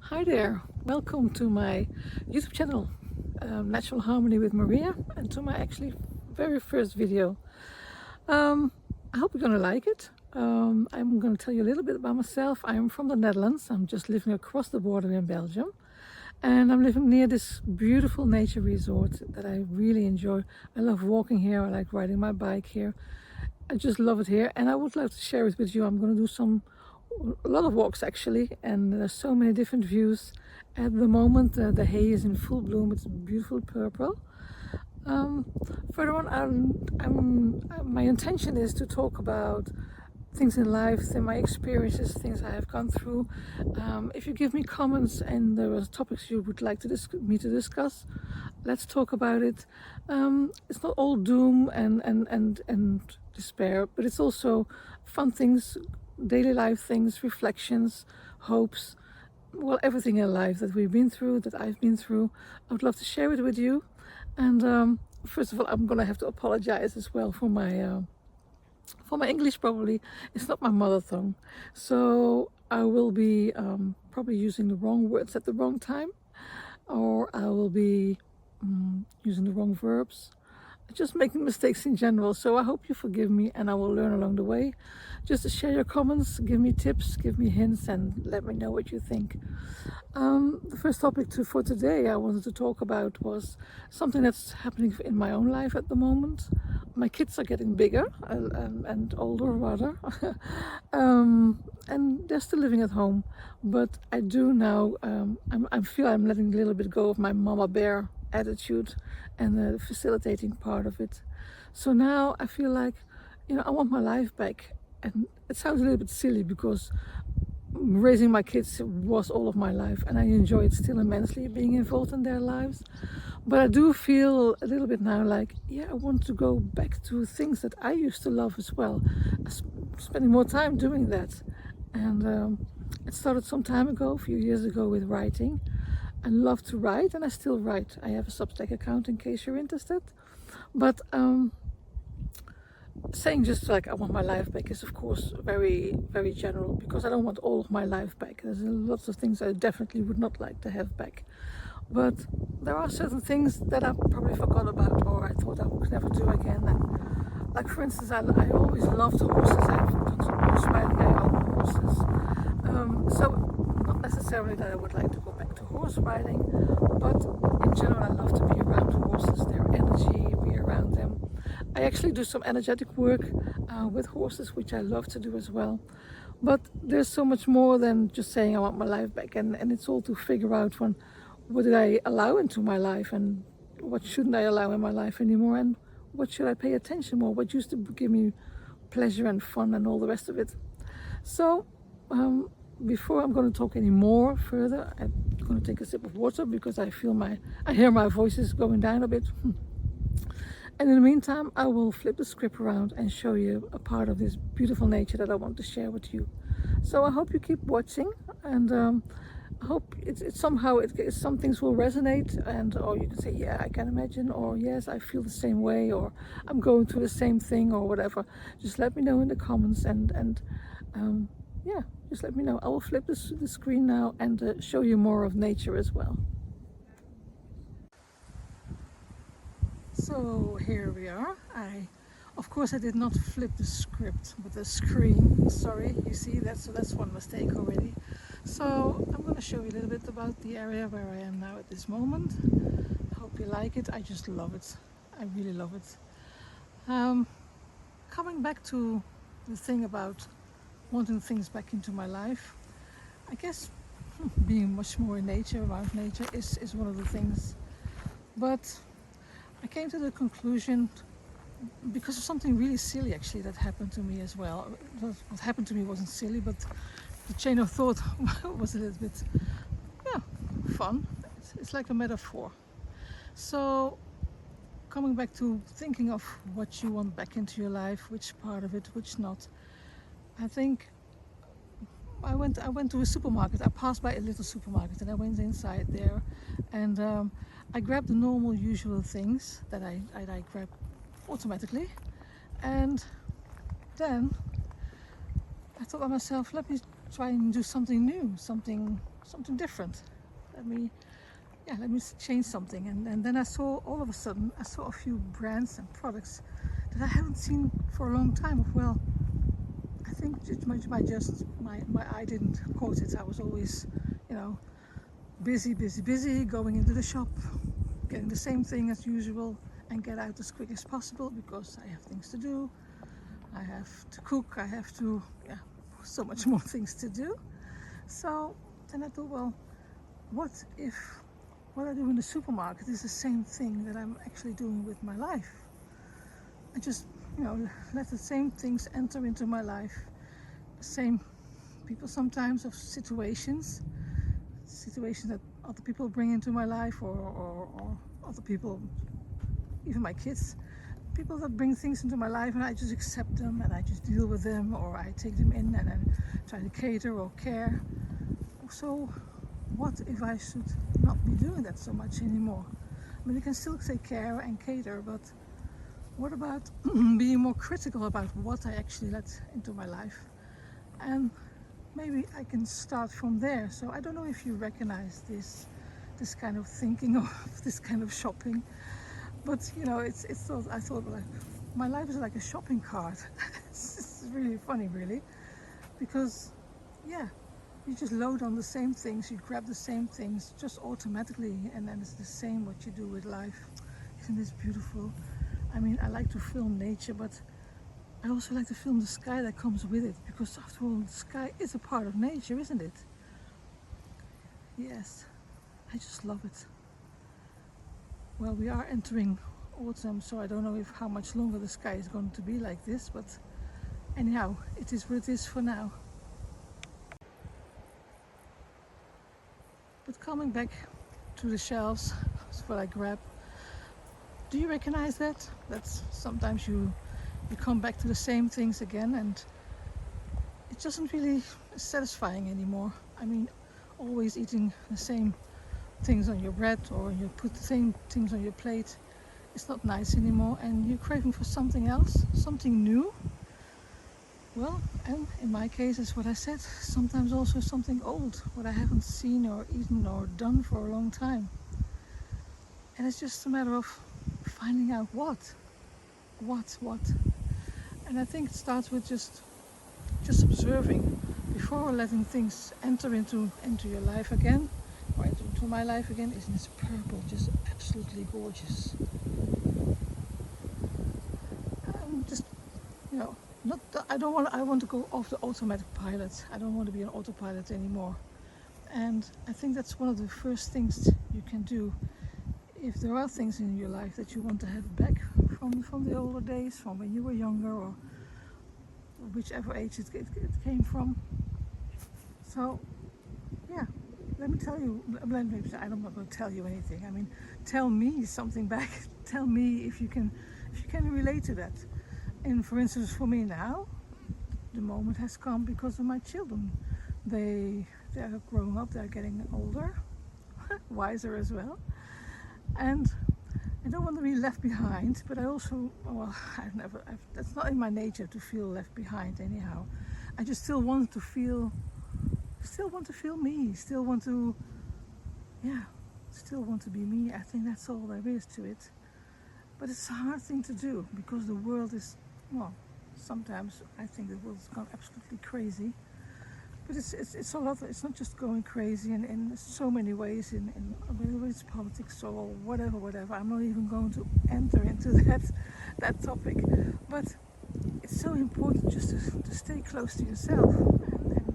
Hi there, welcome to my YouTube channel, Natural Harmony with Maria, and to my actually very first video. I hope you're gonna like it. I'm gonna tell you a little bit about myself. I'm from the Netherlands. I'm just living across the border in Belgium, and I'm living near this beautiful nature resort that I really enjoy. I love walking here. I like riding my bike here. I just love it here, and I would like to share it with you. I'm going to do a lot of walks actually, and there's so many different views. At the moment, the hay is in full bloom. It's beautiful purple. Further on, my intention is to talk about things in life, my experiences, things I have gone through. If you give me comments and there are topics you would like me to discuss, let's talk about it. It's not all doom and despair, but it's also fun things, daily life things, reflections, hopes, well, everything in life that we've been through, that I've been through. I would love to share it with you. And first of all, I'm gonna have to apologize as well for my English. Probably it's not my mother tongue, so I will be probably using the wrong words at the wrong time, or I will be using the wrong verbs, just making mistakes in general. So I hope you forgive me, and I will learn along the way. Just to share your comments, give me tips, give me hints, and let me know what you think. The first topic for today I wanted to talk about was something that's happening in my own life at the moment. My kids are getting bigger and older rather, and they're still living at home, but I do now, I feel I'm letting a little bit go of my mama bear attitude and the facilitating part of it. So now I feel like, I want my life back. And it sounds a little bit silly because raising my kids was all of my life, and I enjoy it still immensely, being involved in their lives. But I do feel a little bit now like, yeah, I want to go back to things that I used to love as well, spending more time doing that. And it started some time ago, a few years ago, with writing. I love to write, and I still write. I have a Substack account in case you're interested. But saying just like I want my life back is of course very, very general, because I don't want all of my life back. There's lots of things I definitely would not like to have back. But there are certain things that I probably forgot about, or I thought I would never do again. And like, for instance, I always loved horses. I've done some horse riding, I own horses. So not necessarily that I would like to go back to horse riding, but in general I love to be around horses, their energy, be around them. I actually do some energetic work with horses, which I love to do as well. But there's so much more than just saying I want my life back, and it's all to figure out what did I allow into my life, and what shouldn't I allow in my life anymore, and what should I pay attention more, what used to give me pleasure and fun and all the rest of it. So before I'm going to talk any more further, I'm going to take a sip of water because I hear my voice is going down a bit. And in the meantime, I will flip the script around and show you a part of this beautiful nature that I want to share with you. So I hope you keep watching, and I hope some things will resonate, or you can say, yeah, I can imagine, or yes, I feel the same way, or I'm going through the same thing, or whatever. Just let me know in the comments, and yeah, just let me know. I will flip the screen now and show you more of nature as well. So here we are. Of course, I did not flip the script, but the screen. Sorry, you see, that's one mistake already. So I'm going to show you a little bit about the area where I am now at this moment. I hope you like it. I just love it. I really love it. Coming back to the thing about wanting things back into my life, I guess being much more in nature, around nature, is one of the things. But I came to the conclusion, because of something really silly actually that happened to me as well. What happened to me wasn't silly, but the chain of thought was a little bit, yeah, fun. It's like a metaphor. So coming back to thinking of what you want back into your life, which part of it, which not. I think I went to a supermarket. I passed by a little supermarket and I went inside there, and I grabbed the normal usual things that I grab automatically, and then I thought to myself, let me try and do something new, something different. Let me change something. And then I saw, all of a sudden, I saw a few brands and products that I haven't seen for a long time. Well, I think it might just my eye didn't caught it. I was always, you know, busy, going into the shop, getting the same thing as usual, and get out as quick as possible because I have things to do. I have to cook. I have to, so much more things to do. So then I thought, well, what if what I do in the supermarket is the same thing that I'm actually doing with my life? I just, let the same things enter into my life. The same people sometimes, of situations that other people bring into my life, or other people, even my kids, people that bring things into my life, and I just accept them and I just deal with them, or I take them in and then try to cater or care. So what if I should not be doing that so much anymore? I mean, you can still say care and cater, but what about being more critical about what I actually let into my life? And maybe I can start from there. So I don't know if you recognize this kind of thinking or this kind of shopping, but I thought like my life is like a shopping cart. It's really funny, really, because you just load on the same things, you grab the same things just automatically, and then it's the same what you do with life. Isn't this beautiful? I mean, I like to film nature, but I also like to film the sky that comes with it, because after all, the sky is a part of nature, isn't it? Yes, I just love it. Well, we are entering autumn, so I don't know how much longer the sky is going to be like this, but anyhow, it is what it is for now. But coming back to the shelves, that's what I grab. Do you recognize that? That's sometimes you come back to the same things again, and it doesn't really satisfying anymore. I mean, always eating the same things on your bread, or you put the same things on your plate, it's not nice anymore, and you're craving for something else, something new. Well, and in my case, is what I said, sometimes also something old, what I haven't seen or eaten or done for a long time. And it's just a matter of finding out what. And I think it starts with just observing before letting things enter into your life again, or into my life again. Isn't this purple just absolutely gorgeous? Just, not I want to go off the automatic pilot. I don't want to be an autopilot anymore. And I think that's one of the first things you can do if there are things in your life that you want to have back from the older days, from when you were younger, or whichever age it came from. So let me tell you, I'm not going to tell you anything. I mean, tell me something back. Tell me if you can relate to that. And for instance, for me now, the moment has come because of my children. They are growing up, they're getting older, wiser as well, and I don't want to be left behind. But I also, that's not in my nature to feel left behind anyhow. I just still want to feel me, still want to be me. I think that's all there is to it. But it's a hard thing to do, because the world is, sometimes I think the world's gone absolutely crazy. But it's a lot. It's not just going crazy in so many ways, in whether it's politics or whatever. I'm not even going to enter into that topic. But it's so important just to stay close to yourself. And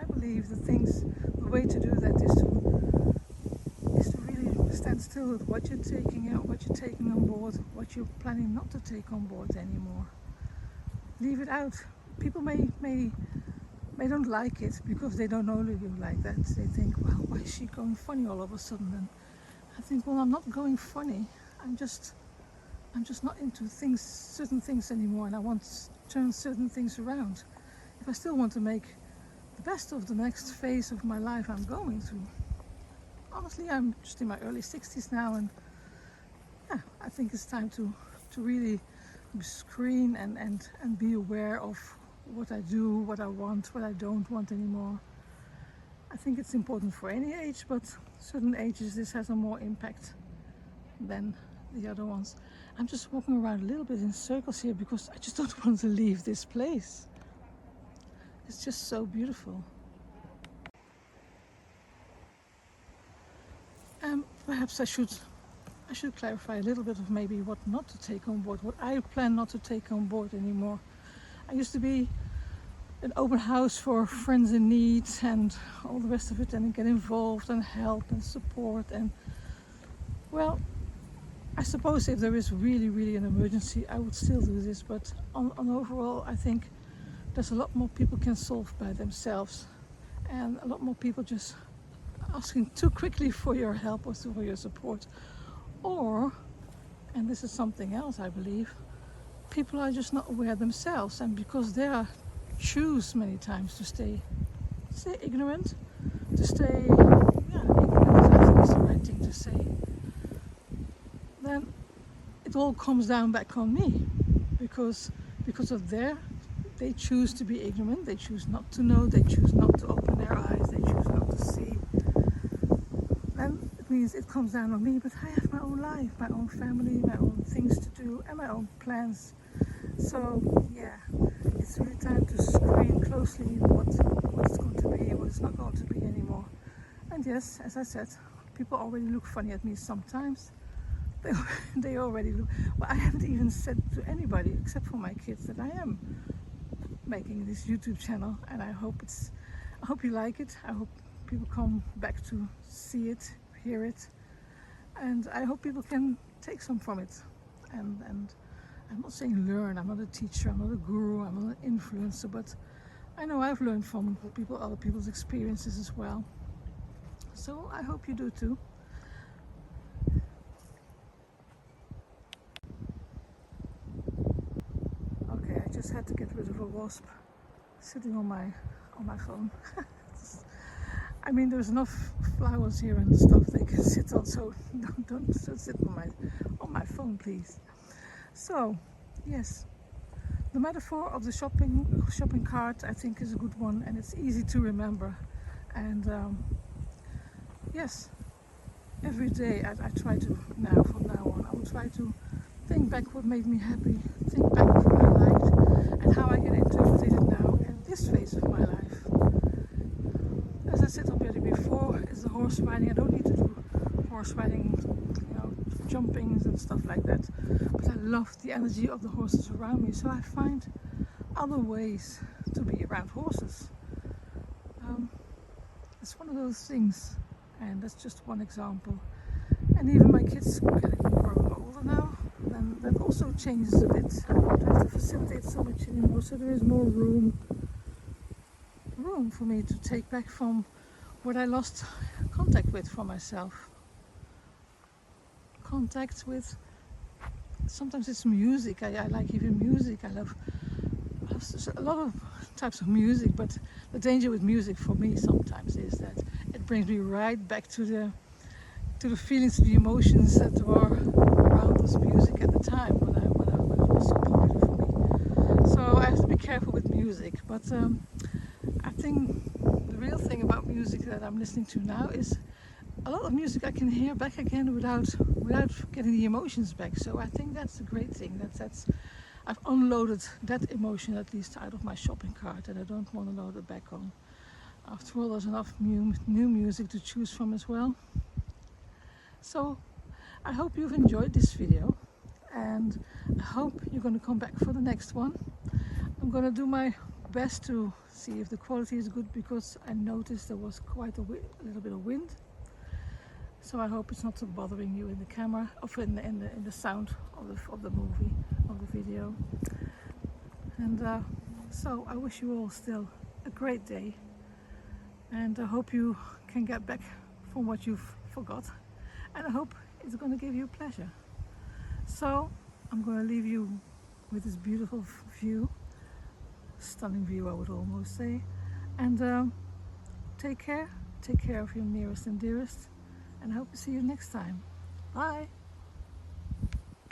I believe the way to do that is to really stand still with what you're taking out, what you're taking on board, what you're planning not to take on board anymore. Leave it out. People may don't like it because they don't know you like that. They think, well, why is she going funny all of a sudden? And I think, well, I'm not going funny. I'm just not into certain things anymore, and I want to turn certain things around. If I still want to make the best of the next phase of my life I'm going through. Honestly, I'm just in my early 60s now, and I think it's time to really screen and be aware of what I do, what I want, what I don't want anymore. I think it's important for any age, but certain ages this has a more impact than the other ones. I'm just walking around a little bit in circles here because I just don't want to leave this place. It's just so beautiful. Perhaps I should clarify a little bit of maybe what not to take on board, what I plan not to take on board anymore. I used to be an open house for friends in need and all the rest of it, and get involved and help and support. And well, I suppose if there is really an emergency, I would still do this, but on overall I think there's a lot more people can solve by themselves, and a lot more people just asking too quickly for your help or for your support. Or, and this is something else I believe, people are just not aware themselves, and because they are choose many times to stay ignorant, to stay ignorant, I think is the right thing to say, then it all comes down back on me, because of they choose to be ignorant, they choose not to know, they choose not to open their eyes, they choose not to see. Then it means it comes down on me, but I have my own life, my own family, my own things to do, and my own plans. So yeah, it's really time to screen closely what it's going to be and what it's not going to be anymore. And yes, as I said, people already look funny at me sometimes. They already look. Well, I haven't even said to anybody except for my kids that I am making this YouTube channel, and I hope you like it. I hope people come back to see it, hear it, and I hope people can take some from it. And I'm not saying learn. I'm not a teacher. I'm not a guru. I'm not an influencer, but I know I've learned from other people's experiences as well. So I hope you do too. Okay, I just had to get rid of a wasp sitting on my phone. I mean, there's enough flowers here and stuff they can sit on, so don't sit on my phone, please. So, yes, the metaphor of the shopping cart I think is a good one, and it's easy to remember. And yes, every day I try to from now on, I will try to think back what made me happy, think back of what I liked, and how I can interpret it now in this phase of my life. As I said already before, it's the horse riding. I don't need to do horse riding, jumpings and stuff like that, but I love the energy of the horses around me, so I find other ways to be around horses. It's one of those things, and that's just one example. And even my kids are getting more older now, then that also changes a bit. I don't have to facilitate so much anymore, so there is more room for me to take back from what I lost contact with for myself. Contact with, sometimes it's music. I like even music. I love a lot of types of music, but the danger with music for me sometimes is that it brings me right back to the feelings, the emotions that were around this music at the time when it was so popular for me. So I have to be careful with music, but I think the real thing about music that I'm listening to now is a lot of music I can hear back again without getting the emotions back. So I think that's a great thing. I've unloaded that emotion at least out of my shopping cart, and I don't want to load it back on. After all, there's enough new music to choose from as well. So I hope you've enjoyed this video, and I hope you're going to come back for the next one. I'm going to do my best to see if the quality is good, because I noticed there was quite a little bit of wind. So I hope it's not bothering you in the camera, or in the sound of the movie, of the video. And so I wish you all still a great day, and I hope you can get back from what you've forgot, and I hope it's going to give you pleasure. So I'm going to leave you with this beautiful view, stunning view I would almost say, and take care of your nearest and dearest, and I hope to see you next time. Bye!